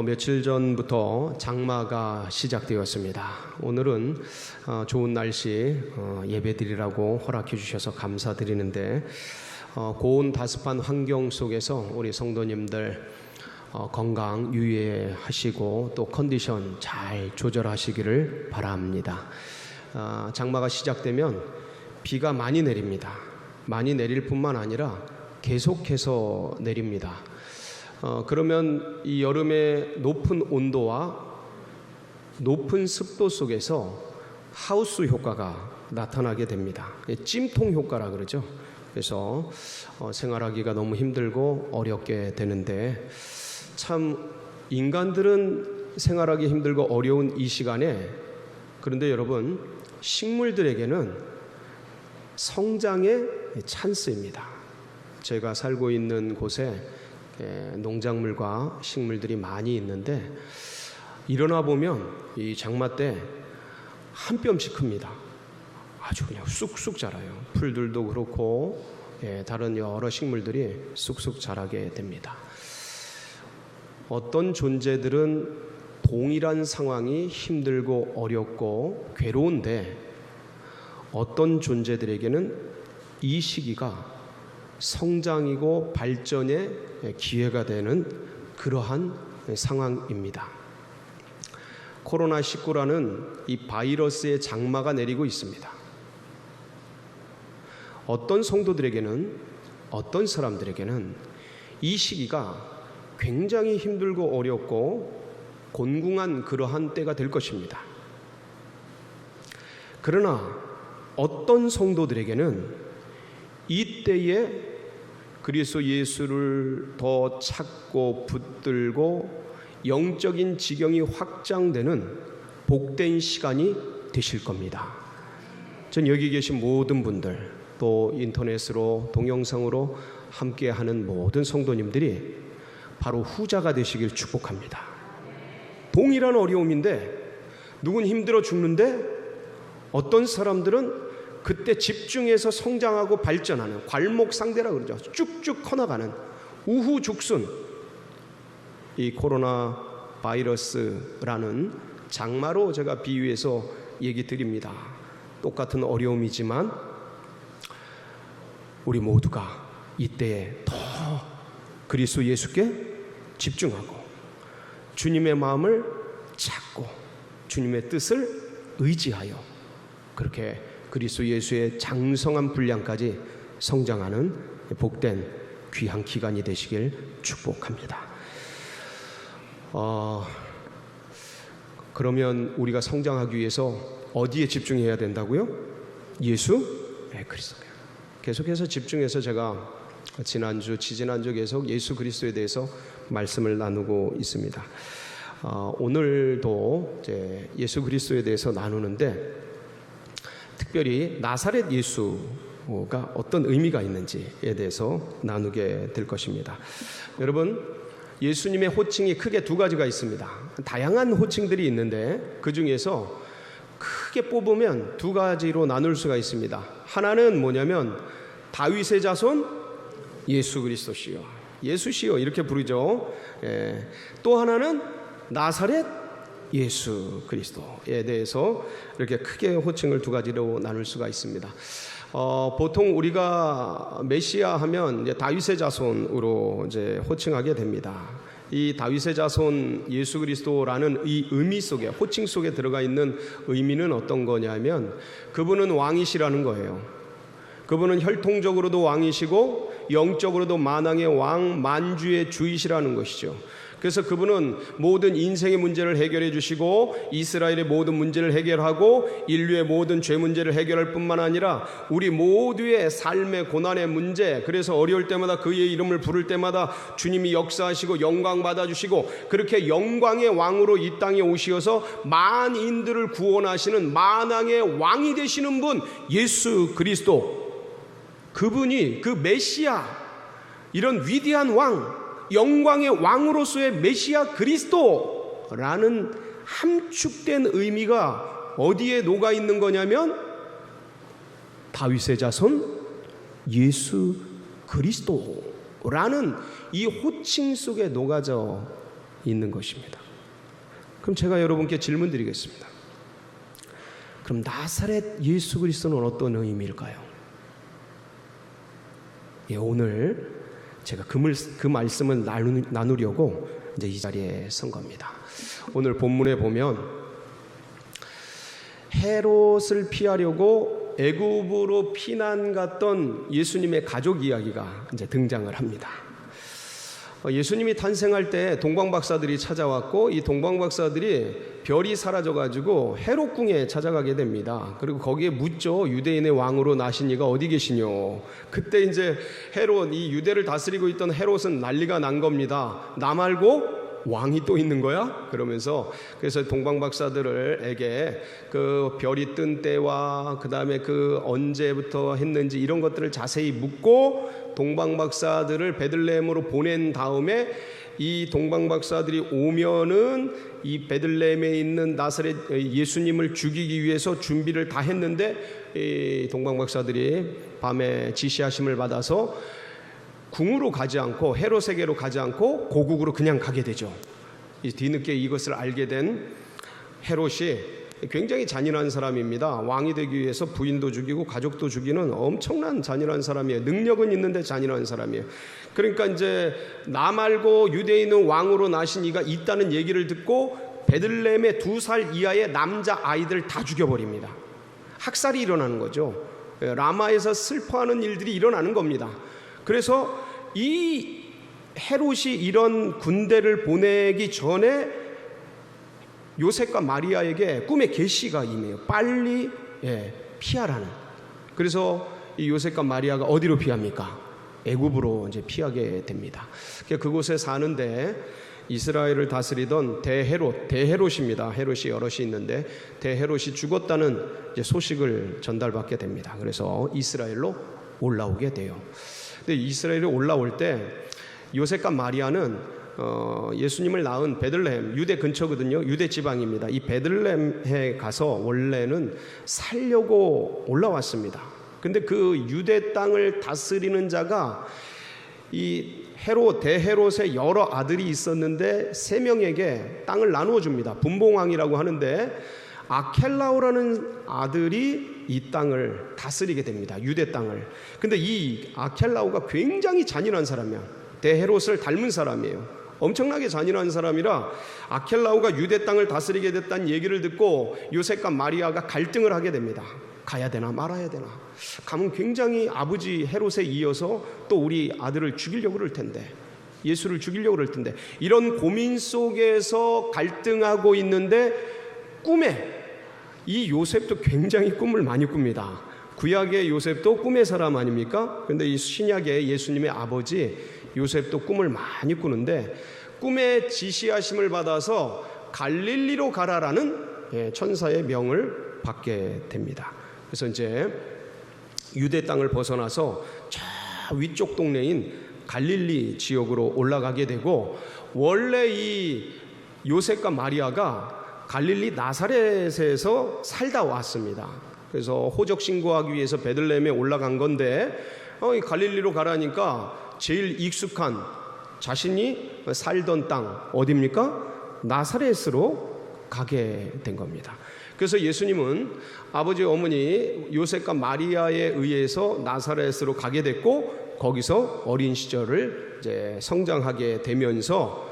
며칠 전부터 장마가 시작되었습니다. 오늘은 좋은 날씨 예배드리라고 허락해 주셔서 감사드리는데 고온 다습한 환경 속에서 우리 성도님들 건강 유의하시고 또 컨디션 잘 조절하시기를 바랍니다. 장마가 시작되면 비가 많이 내립니다. 많이 내릴 뿐만 아니라 계속해서 내립니다. 그러면 이 여름의 높은 온도와 높은 습도 속에서 하우스 효과가 나타나게 됩니다. 찜통 효과라 그러죠. 그래서 생활하기가 너무 힘들고 어렵게 되는데, 참 인간들은 생활하기 힘들고 어려운 이 시간에, 그런데 여러분, 식물들에게는 성장의 찬스입니다. 제가 살고 있는 곳에 농작물과 식물들이 많이 있는데, 일어나 보면 이 장마 때 한 뼘씩 큽니다. 아주 그냥 쑥쑥 자라요. 풀들도 그렇고 다른 여러 식물들이 쑥쑥 자라게 됩니다. 어떤 존재들은 동일한 상황이 힘들고 어렵고 괴로운데, 어떤 존재들에게는 이 시기가 성장이고 발전의 기회가 되는 그러한 상황입니다. 코로나19라는 이 바이러스의 장마가 내리고 있습니다. 어떤 성도들에게는, 어떤 사람들에게는 이 시기가 굉장히 힘들고 어렵고 곤궁한 그러한 때가 될 것입니다. 그러나 어떤 성도들에게는 이 때에 그리스도 예수를 더 찾고 붙들고 영적인 지경이 확장되는 복된 시간이 되실 겁니다. 전 여기 계신 모든 분들, 또 인터넷으로 동영상으로 함께하는 모든 성도님들이 바로 후자가 되시길 축복합니다. 동일한 어려움인데, 누군 힘들어 죽는데 어떤 사람들은 그때 집중해서 성장하고 발전하는 괄목상대라 그러죠. 쭉쭉 커나가는 우후죽순, 이 코로나 바이러스라는 장마로 제가 비유해서 얘기 드립니다. 똑같은 어려움이지만 우리 모두가 이때에 더 그리스도 예수께 집중하고 주님의 마음을 찾고 주님의 뜻을 의지하여 그렇게 그리스도 예수의 장성한 분량까지 성장하는 복된 귀한 기간이 되시길 축복합니다. 그러면 우리가 성장하기 위해서 어디에 집중해야 된다고요? 예수 그리스도요. 계속해서 집중해서 제가 지난주, 지지난주 계속 예수 그리스도에 대해서 말씀을 나누고 있습니다. 오늘도 이제 예수 그리스도에 대해서 나누는데, 특별히 나사렛 예수가 어떤 의미가 있는지에 대해서 나누게 될 것입니다. 여러분, 예수님의 호칭이 크게 두 가지가 있습니다. 다양한 호칭들이 있는데 그 중에서 크게 뽑으면 두 가지로 나눌 수가 있습니다. 하나는 뭐냐면 다윗의 자손 예수 그리스도시요, 예수시요 이렇게 부르죠. 또 하나는 나사렛 예수 그리스도에 대해서 이렇게 크게 호칭을 두 가지로 나눌 수가 있습니다. 보통 우리가 메시아 하면 이제 다윗의 자손으로 이제 호칭하게 됩니다. 이 다윗의 자손 예수 그리스도라는 이 의미 속에, 호칭 속에 들어가 있는 의미는 어떤 거냐면, 그분은 왕이시라는 거예요. 그분은 혈통적으로도 왕이시고 영적으로도 만왕의 왕, 만주의 주이시라는 것이죠. 그래서 그분은 모든 인생의 문제를 해결해 주시고 이스라엘의 모든 문제를 해결하고 인류의 모든 죄 문제를 해결할 뿐만 아니라 우리 모두의 삶의 고난의 문제, 그래서 어려울 때마다 그의 이름을 부를 때마다 주님이 역사하시고 영광 받아주시고, 그렇게 영광의 왕으로 이 땅에 오시어서 만인들을 구원하시는 만왕의 왕이 되시는 분 예수 그리스도, 그분이 그 메시아, 이런 위대한 왕, 영광의 왕으로서의 메시아 그리스도라는 함축된 의미가 어디에 녹아 있는 거냐면 다윗의 자손 예수 그리스도라는 이 호칭 속에 녹아져 있는 것입니다. 그럼 제가 여러분께 질문 드리겠습니다. 그럼 나사렛 예수 그리스도는 어떤 의미일까요? 예, 오늘 제가 그 말씀을 나누려고 이제 이 자리에 선 겁니다. 오늘 본문에 보면 헤롯을 피하려고 애굽으로 피난 갔던 예수님의 가족 이야기가 이제 등장을 합니다. 예수님이 탄생할 때 동방박사들이 찾아왔고 이 동방박사들이 별이 사라져가지고 헤롯궁에 찾아가게 됩니다. 그리고 거기에 묻죠. 유대인의 왕으로 나신 이가 어디 계시뇨? 그때 이제 헤롯, 이 유대를 다스리고 있던 헤롯은 난리가 난 겁니다. 나 말고 왕이 또 있는 거야? 그러면서 그래서 동방박사들에게 그 별이 뜬 때와 그 다음에 그 언제부터 했는지 이런 것들을 자세히 묻고 동방박사들을 베들레헴으로 보낸 다음에 이 동방박사들이 오면은 이 베들레헴에 있는 나사렛 예수님을 죽이기 위해서 준비를 다 했는데 이 동방박사들이 밤에 지시하심을 받아서 궁으로 가지 않고 헤롯에게로 가지 않고 고국으로 그냥 가게 되죠. 뒤늦게 이것을 알게 된 헤롯이 굉장히 잔인한 사람입니다. 왕이 되기 위해서 부인도 죽이고 가족도 죽이는 엄청난 잔인한 사람이에요. 능력은 있는데 잔인한 사람이에요. 그러니까 이제 나 말고 유대인은 왕으로 나신 이가 있다는 얘기를 듣고 베들레헴의 2살 이하의 남자 아이들 다 죽여버립니다. 학살이 일어나는 거죠. 라마에서 슬퍼하는 일들이 일어나는 겁니다. 그래서 이 헤롯이 이런 군대를 보내기 전에 요셉과 마리아에게 꿈에 계시가 임해요. 빨리 피하라는. 그래서 이 요셉과 마리아가 어디로 피합니까? 애굽으로 이제 피하게 됩니다. 그곳에 사는데 이스라엘을 다스리던 대헤롯입니다. 헤롯이 여럿이 있는데 대헤롯이 죽었다는 이제 소식을 전달받게 됩니다. 그래서 이스라엘로 올라오게 돼요. 근데 이스라엘에 올라올 때 요셉과 마리아는 예수님을 낳은 베들레헴, 유대 근처거든요. 유대 지방입니다. 이 베들레헴에 가서 원래는 살려고 올라왔습니다. 근데 그 유대 땅을 다스리는 자가 이 대헤롯의 여러 아들이 있었는데 3명에게 땅을 나누어 줍니다. 분봉왕이라고 하는데 아켈라오라는 아들이 이 땅을 다스리게 됩니다. 유대 땅을. 근데 이 아켈라오가 굉장히 잔인한 사람이야. 대헤롯을 닮은 사람이에요. 엄청나게 잔인한 사람이라 아켈라오가 유대 땅을 다스리게 됐다는 얘기를 듣고 요셉과 마리아가 갈등을 하게 됩니다. 가야 되나 말아야 되나. 가면 굉장히 아버지 헤롯에 이어서 또 우리 아들을 죽이려고 그럴 텐데, 예수를 죽이려고 그럴 텐데, 이런 고민 속에서 갈등하고 있는데 꿈에 이 요셉도 굉장히 꿈을 많이 꿉니다. 구약의 요셉도 꿈의 사람 아닙니까? 그런데 이 신약의 예수님의 아버지 요셉도 꿈을 많이 꾸는데 꿈에 지시하심을 받아서 갈릴리로 가라라는 천사의 명을 받게 됩니다. 그래서 이제 유대 땅을 벗어나서 저 위쪽 동네인 갈릴리 지역으로 올라가게 되고, 원래 이 요셉과 마리아가 갈릴리 나사렛에서 살다 왔습니다. 그래서 호적 신고하기 위해서 베들레헴에 올라간 건데 갈릴리로 가라니까 제일 익숙한 자신이 살던 땅 어디입니까? 나사렛으로 가게 된 겁니다. 그래서 예수님은 아버지 어머니 요셉과 마리아에 의해서 나사렛으로 가게 됐고 거기서 어린 시절을 이제 성장하게 되면서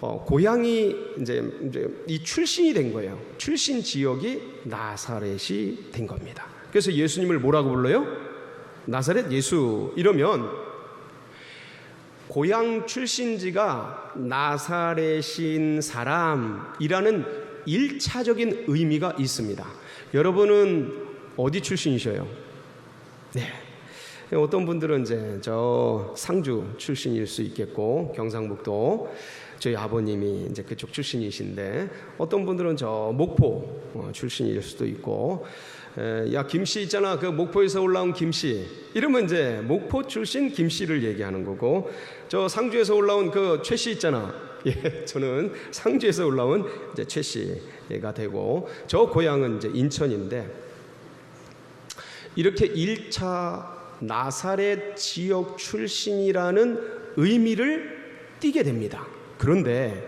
고향이 이제 이 출신이 된 거예요. 출신 지역이 나사렛이 된 겁니다. 그래서 예수님을 뭐라고 불러요? 나사렛 예수. 이러면 고향 출신지가 나사렛인 사람이라는 1차적인 의미가 있습니다. 여러분은 어디 출신이셔요? 네. 어떤 분들은 이제 저 상주 출신일 수 있겠고 경상북도 저희 아버님이 이제 그쪽 출신이신데, 어떤 분들은 저 목포 출신일 수도 있고, 야 김씨 있잖아, 그 목포에서 올라온 김씨 이러면 이제 목포 출신 김씨를 얘기하는 거고, 저 상주에서 올라온 그 최씨 있잖아, 예, 저는 상주에서 올라온 이제 최씨가 되고, 저 고향은 이제 인천인데, 이렇게 1차 나사렛 지역 출신이라는 의미를 띠게 됩니다. 그런데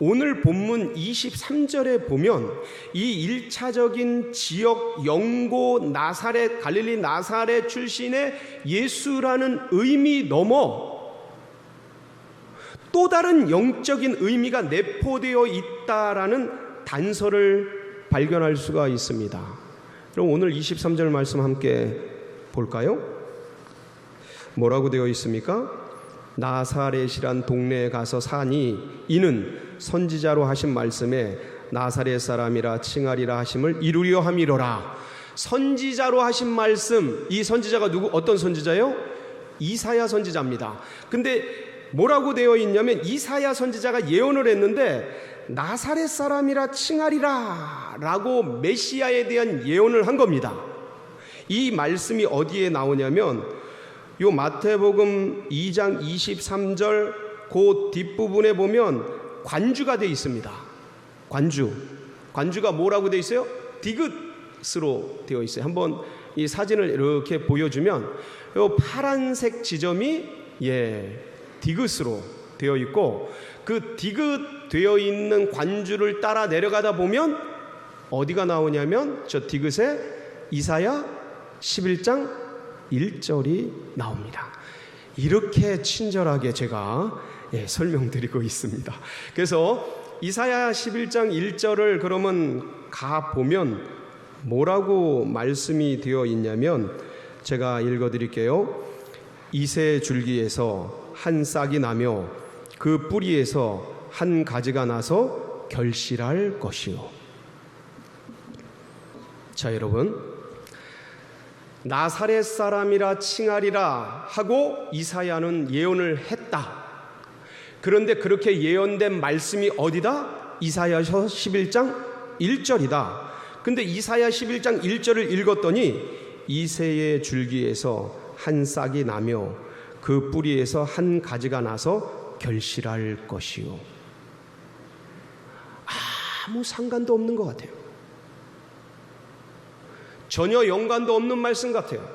오늘 본문 23절에 보면 이 1차적인 지역 영고 나사렛, 갈릴리 나사렛 출신의 예수라는 의미 넘어 또 다른 영적인 의미가 내포되어 있다라는 단서를 발견할 수가 있습니다. 그럼 오늘 23절 말씀 함께 볼까요? 뭐라고 되어 있습니까? 나사렛이란 동네에 가서 사니 이는 선지자로 하신 말씀에 나사렛 사람이라 칭하리라 하심을 이루려 함이로라. 선지자로 하신 말씀, 이 선지자가 어떤 선지자요? 이사야 선지자입니다. 근데 뭐라고 되어 있냐면 이사야 선지자가 예언을 했는데 나사렛 사람이라 칭하리라 라고 메시아에 대한 예언을 한 겁니다. 이 말씀이 어디에 나오냐면 요 마태복음 2장 23절 그 뒷부분에 보면 관주가 되어 있습니다. 관주가 뭐라고 되어 있어요? 디귿으로 되어 있어요. 한번 이 사진을 이렇게 보여주면 요 파란색 지점이 디귿으로 되어 있고 그 디귿 되어 있는 관주를 따라 내려가다 보면 어디가 나오냐면 저 디귿에 이사야 11장 1절이 나옵니다. 이렇게 친절하게 제가 설명드리고 있습니다. 그래서 이사야 11장 1절을 그러면 가보면 뭐라고 말씀이 되어 있냐면 제가 읽어드릴게요. 이새 줄기에서 한 싹이 나며 그 뿌리에서 한 가지가 나서 결실할 것이요. 자, 여러분, 나사렛 사람이라 칭하리라 하고 이사야는 예언을 했다. 그런데 그렇게 예언된 말씀이 어디다? 이사야서 11장 1절이다. 근데 이사야 11장 1절을 읽었더니 이새의 줄기에서 한 싹이 나며 그 뿌리에서 한 가지가 나서 결실할 것이요. 아무 상관도 없는 것 같아요. 전혀 연관도 없는 말씀 같아요.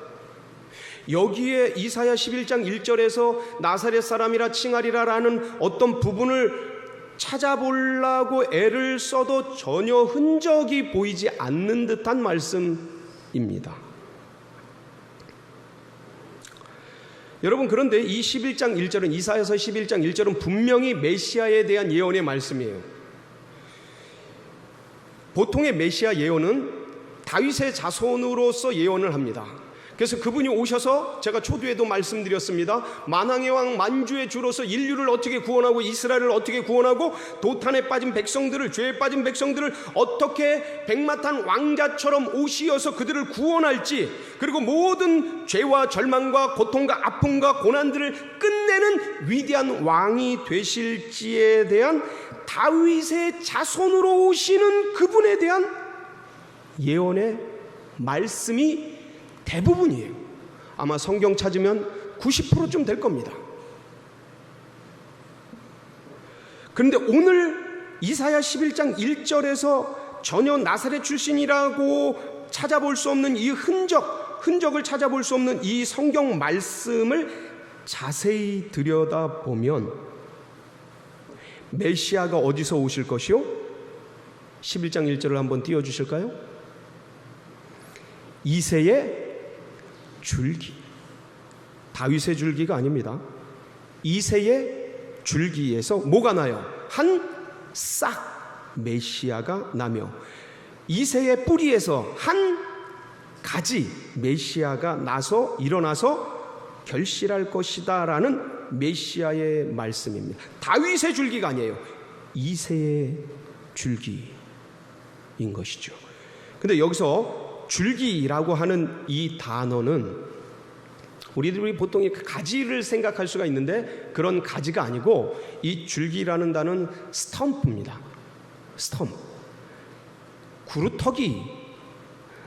여기에 이사야 11장 1절에서 나사렛 사람이라 칭하리라라는 어떤 부분을 찾아보려고 애를 써도 전혀 흔적이 보이지 않는 듯한 말씀입니다. 여러분, 그런데 이 11장 1절은 이사야서 11장 1절은 분명히 메시아에 대한 예언의 말씀이에요. 보통의 메시아 예언은 다윗의 자손으로서 예언을 합니다. 그래서 그분이 오셔서 제가 초두에도 말씀드렸습니다. 만왕의 왕 만주의 주로서 인류를 어떻게 구원하고 이스라엘을 어떻게 구원하고 도탄에 빠진 백성들을, 죄에 빠진 백성들을 어떻게 백마탄 왕자처럼 오시어서 그들을 구원할지, 그리고 모든 죄와 절망과 고통과 아픔과 고난들을 끝내는 위대한 왕이 되실지에 대한 다윗의 자손으로 오시는 그분에 대한 예언의 말씀이 대부분이에요. 아마 성경 찾으면 90%쯤 될 겁니다. 그런데 오늘 이사야 11장 1절에서 전혀 나사렛 출신이라고 찾아볼 수 없는 이 흔적을 찾아볼 수 없는 이 성경 말씀을 자세히 들여다보면 메시아가 어디서 오실 것이요? 11장 1절을 한번 띄워주실까요? 이새의 줄기, 다윗의 줄기가 아닙니다. 이새의 줄기에서 뭐가 나요? 한 싹 메시아가 나며 이새의 뿌리에서 한 가지 메시아가 나서 일어나서 결실할 것이다 라는 메시아의 말씀입니다. 다윗의 줄기가 아니에요. 이새의 줄기인 것이죠. 근데 여기서 줄기라고 하는 이 단어는 우리들이 보통 가지를 생각할 수가 있는데 그런 가지가 아니고 이 줄기라는 단어는 스텀프입니다. 스텀프. 구루터기,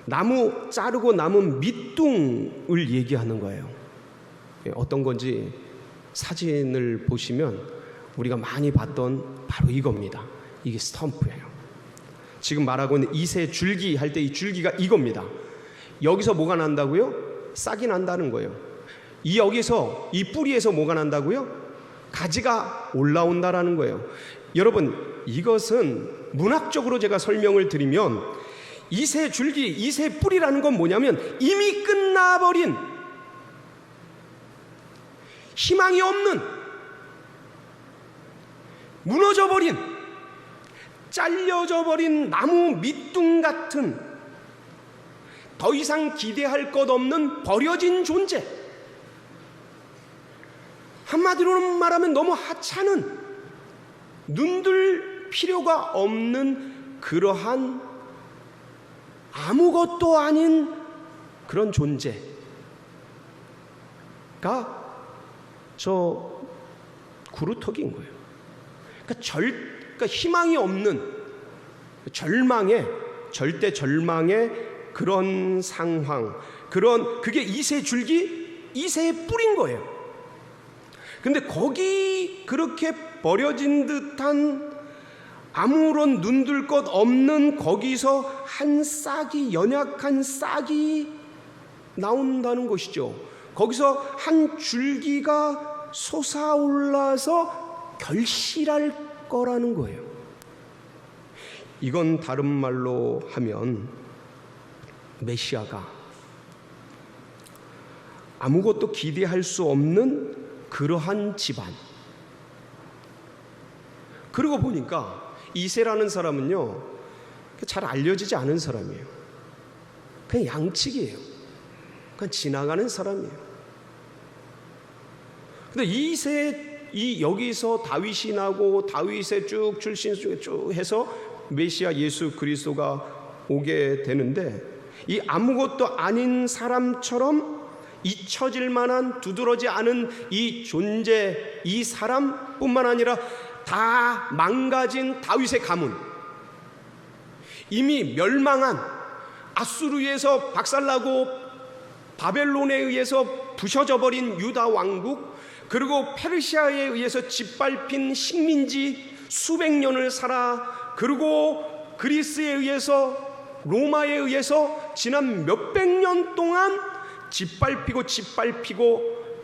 나무 자르고 남은 밑둥을 얘기하는 거예요. 어떤 건지 사진을 보시면 우리가 많이 봤던 바로 이겁니다. 이게 스텀프예요. 지금 말하고 있는 이새 줄기 할 때 이 줄기가 이겁니다. 여기서 뭐가 난다고요? 싹이 난다는 거예요. 여기서 이 뿌리에서 뭐가 난다고요? 가지가 올라온다라는 거예요. 여러분, 이것은 문학적으로 제가 설명을 드리면 이새 줄기, 이새 뿌리라는 건 뭐냐면 이미 끝나버린, 희망이 없는, 무너져버린, 잘려져버린 나무 밑둥 같은, 더 이상 기대할 것 없는 버려진 존재, 한마디로 말하면 너무 하찮은, 눈들 필요가 없는 그러한 아무것도 아닌 그런 존재가 저 구루터기인 거예요. 그러니까 희망이 없는 절망의, 절대 절망의 그런 상황, 그게 이새 줄기, 이새의 뿌린 거예요. 근데 거기 그렇게 버려진 듯한 아무런 눈들 것 없는 거기서 한 싹이, 연약한 싹이 나온다는 것이죠. 거기서 한 줄기가 솟아올라서 결실할 거라는 거예요. 이건 다른 말로 하면 메시아가 아무것도 기대할 수 없는 그러한 집안. 그러고 보니까 이새라는 사람은요, 잘 알려지지 않은 사람이에요. 그냥 양측이에요. 그냥 지나가는 사람이에요. 근데 여기서 다윗이 나고 다윗의 쭉 출신 중에 쭉 해서 메시아 예수 그리스도가 오게 되는데, 이 아무것도 아닌 사람처럼 잊혀질 만한, 두드러지 않은 이 존재, 이 사람뿐만 아니라 다 망가진 다윗의 가문, 이미 멸망한, 아수르에서 박살나고 바벨론에 의해서 부셔져 버린 유다 왕국, 그리고 페르시아에 의해서 짓밟힌 식민지 수백 년을 살아, 그리고 그리스에 의해서, 로마에 의해서 지난 몇백 년 동안 짓밟히고,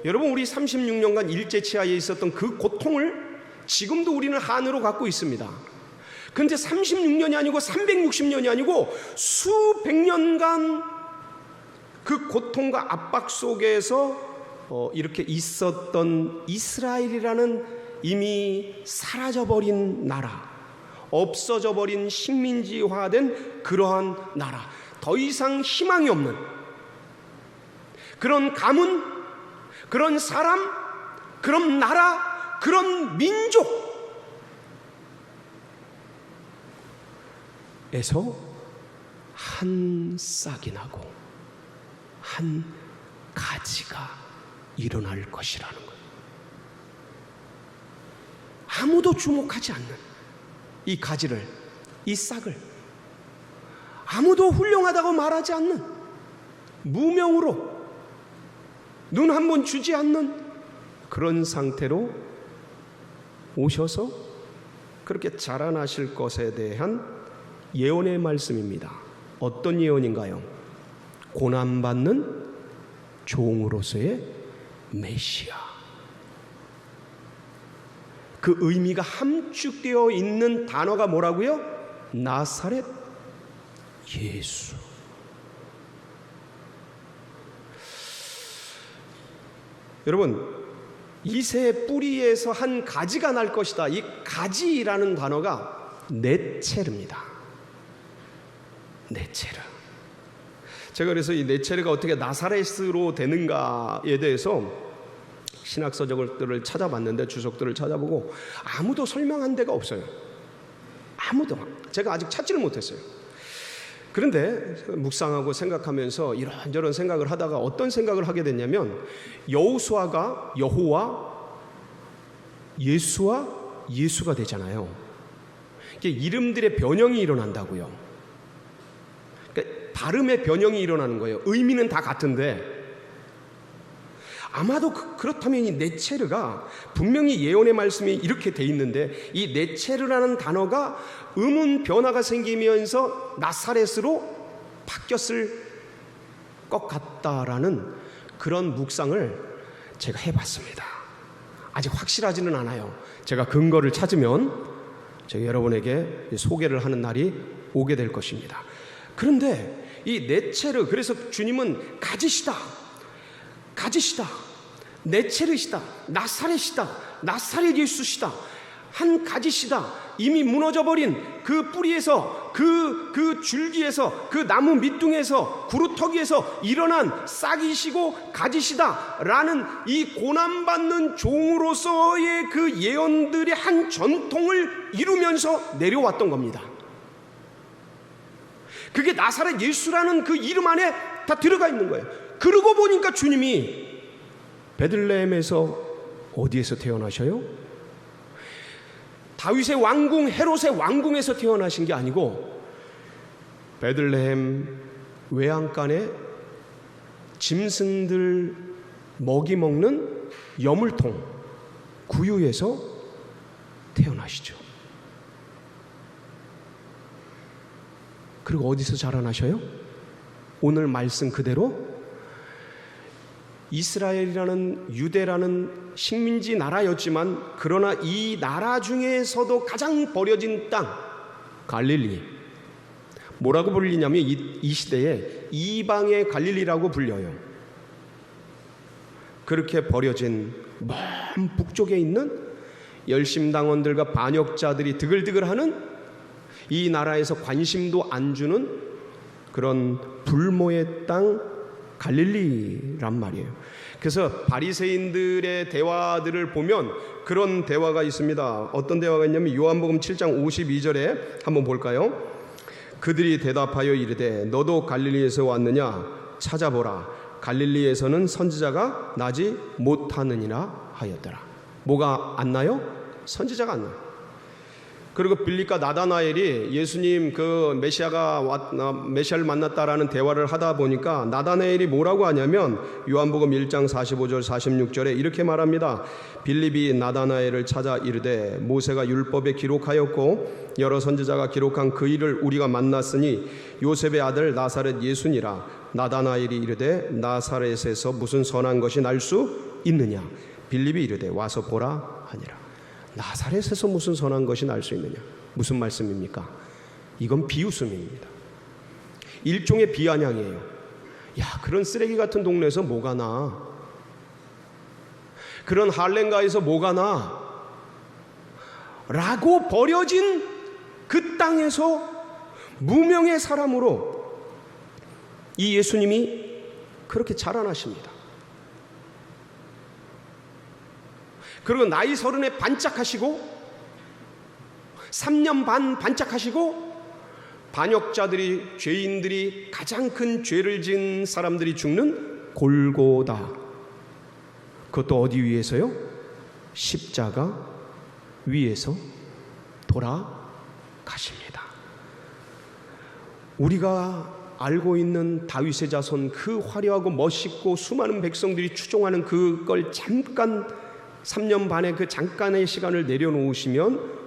여러분, 우리 36년간 일제치하에 있었던 그 고통을 지금도 우리는 한으로 갖고 있습니다. 그런데 36년이 아니고 360년이 아니고 수백 년간 그 고통과 압박 속에서 이렇게 있었던 이스라엘이라는 이미 사라져버린 나라, 없어져버린 식민지화된 그러한 나라, 더 이상 희망이 없는 그런 가문, 그런 사람, 그런 나라, 그런 민족에서 한 싹이 나고 한 가지가 일어날 것이라는 거예요. 아무도 주목하지 않는 이 가지를, 이 싹을, 아무도 훌륭하다고 말하지 않는, 무명으로 눈 한 번 주지 않는 그런 상태로 오셔서 그렇게 자라나실 것에 대한 예언의 말씀입니다. 어떤 예언인가요? 고난받는 종으로서의 메시아. 그 의미가 함축되어 있는 단어가 뭐라고요? 나사렛 예수. 여러분, 이새 뿌리에서 한 가지가 날 것이다. 이 가지라는 단어가 네체르입니다. 네체르. 제가 그래서 이 네체르가 어떻게 나사렛으로 되는가에 대해서 신학서적들을 찾아봤는데, 주석들을 찾아보고 아무도 설명한 데가 없어요. 아무도. 제가 아직 찾지를 못했어요. 그런데 묵상하고 생각하면서 이런저런 생각을 하다가 어떤 생각을 하게 됐냐면, 여호수아가 여호와, 예수와 예수가 되잖아요. 이게 이름들의 변형이 일어난다고요. 그러니까 발음의 변형이 일어나는 거예요. 의미는 다 같은데. 아마도 그렇다면 이 네체르가, 분명히 예언의 말씀이 이렇게 돼 있는데, 이 네체르라는 단어가 음운 변화가 생기면서 나사렛으로 바뀌었을 것 같다라는 그런 묵상을 제가 해봤습니다. 아직 확실하지는 않아요. 제가 근거를 찾으면 제가 여러분에게 소개를 하는 날이 오게 될 것입니다. 그런데 이 네체르, 그래서 주님은 가지시다, 네체르시다, 나사렛이다, 나사렛 예수시다, 한 가지시다. 이미 무너져버린 그 뿌리에서, 그 줄기에서, 그 나무 밑둥에서, 구루터기에서 일어난 싹이시고 가지시다 라는 이 고난받는 종으로서의 그 예언들의 한 전통을 이루면서 내려왔던 겁니다. 그게 나사렛 예수라는 그 이름 안에 다 들어가 있는 거예요. 그러고 보니까 주님이 베들레헴에서 어디에서 태어나셔요? 다윗의 왕궁, 헤롯의 왕궁에서 태어나신 게 아니고 베들레헴 외양간에 짐승들 먹이 먹는 여물통, 구유에서 태어나시죠. 그리고 어디서 자라나셔요? 오늘 말씀 그대로 이스라엘이라는, 유대라는 식민지 나라였지만 그러나 이 나라 중에서도 가장 버려진 땅, 갈릴리. 뭐라고 불리냐면 이 시대에 이방의 갈릴리라고 불려요. 그렇게 버려진 먼 북쪽에 있는 열심당원들과 반역자들이 드글드글하는 이 나라에서 관심도 안 주는 그런 불모의 땅 갈릴리란 말이에요. 그래서 바리새인들의 대화들을 보면 그런 대화가 있습니다. 어떤 대화가 있냐면 요한복음 7장 52절에 한번 볼까요? 그들이 대답하여 이르되 너도 갈릴리에서 왔느냐? 찾아보라. 갈릴리에서는 선지자가 나지 못하느니라 하였더라. 뭐가 안 나요? 선지자가 안 나요. 그리고 빌립과 나다나엘이 예수님 그 메시아를 만났다라는 대화를 하다 보니까 나다나엘이 뭐라고 하냐면 요한복음 1장 45절 46절에 이렇게 말합니다. 빌립이 나다나엘을 찾아 이르되 모세가 율법에 기록하였고 여러 선지자가 기록한 그 일을 우리가 만났으니 요셉의 아들 나사렛 예수니라. 나다나엘이 이르되 나사렛에서 무슨 선한 것이 날 수 있느냐? 빌립이 이르되 와서 보라 하니라. 나사렛에서 무슨 선한 것이 날 수 있느냐? 무슨 말씀입니까? 이건 비웃음입니다. 일종의 비아냥이에요. 야, 그런 쓰레기 같은 동네에서 뭐가 나? 그런 할렘가에서 뭐가 나? 라고 버려진 그 땅에서 무명의 사람으로 이 예수님이 그렇게 자라나십니다. 그리고 나이 30에 반짝하시고 3년 반 반짝하시고 반역자들이, 죄인들이, 가장 큰 죄를 지은 사람들이 죽는 골고다, 그것도 어디 위에서요? 십자가 위에서 돌아가십니다. 우리가 알고 있는 다윗의 자손, 그 화려하고 멋있고 수많은 백성들이 추종하는 그걸 잠깐 3년 반의 그 잠깐의 시간을 내려놓으시면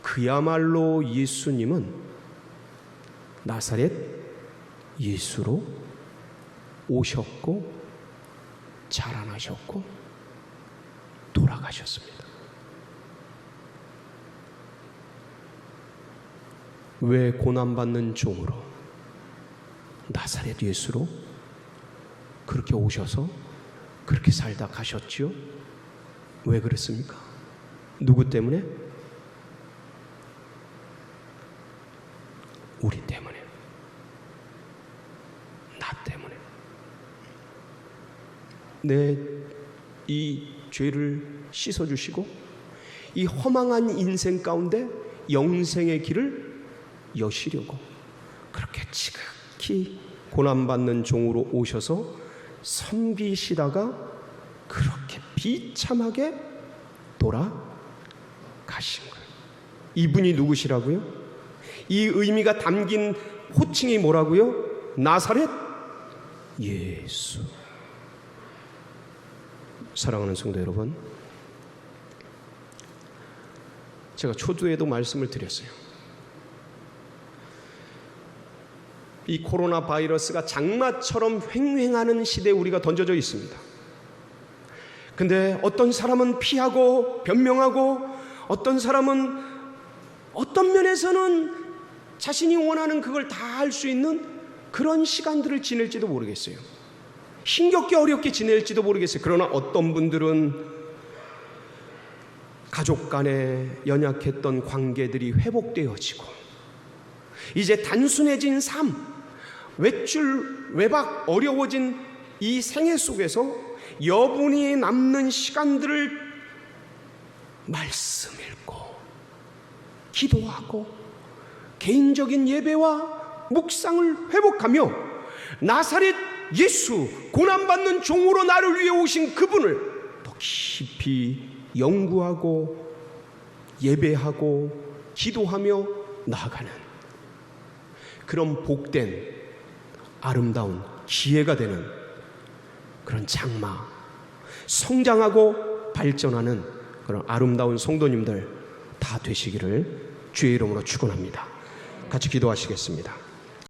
그야말로 예수님은 나사렛 예수로 오셨고 자라나셨고 돌아가셨습니다. 왜 고난받는 종으로 나사렛 예수로 그렇게 오셔서 그렇게 살다 가셨지요? 왜 그랬습니까? 누구 때문에? 우리 때문에, 나 때문에. 내 이 죄를 씻어주시고 이 허망한 인생 가운데 영생의 길을 여시려고 그렇게 지극히 고난받는 종으로 오셔서 섬기시다가 그렇게 비참하게 돌아가신 거예요. 이분이 누구시라고요? 이 의미가 담긴 호칭이 뭐라고요? 나사렛 예수. 사랑하는 성도 여러분, 제가 초두에도 말씀을 드렸어요. 이 코로나 바이러스가 장마처럼 횡행하는 시대에 우리가 던져져 있습니다. 근데 어떤 사람은 피하고 변명하고, 어떤 사람은 어떤 면에서는 자신이 원하는 그걸 다 할 수 있는 그런 시간들을 지낼지도 모르겠어요. 힘겹게 어렵게 지낼지도 모르겠어요. 그러나 어떤 분들은 가족 간에 연약했던 관계들이 회복되어지고, 이제 단순해진 삶, 외출, 외박, 어려워진 이 생애 속에서 여분이 남는 시간들을 말씀 읽고, 기도하고, 개인적인 예배와 묵상을 회복하며, 나사렛 예수, 고난받는 종으로 나를 위해 오신 그분을 더 깊이 연구하고 예배하고 기도하며 나아가는 그런 복된 아름다운 기회가 되는 그런 장마, 성장하고 발전하는 그런 아름다운 성도님들 다 되시기를 주의 이름으로 축원합니다. 같이 기도하시겠습니다.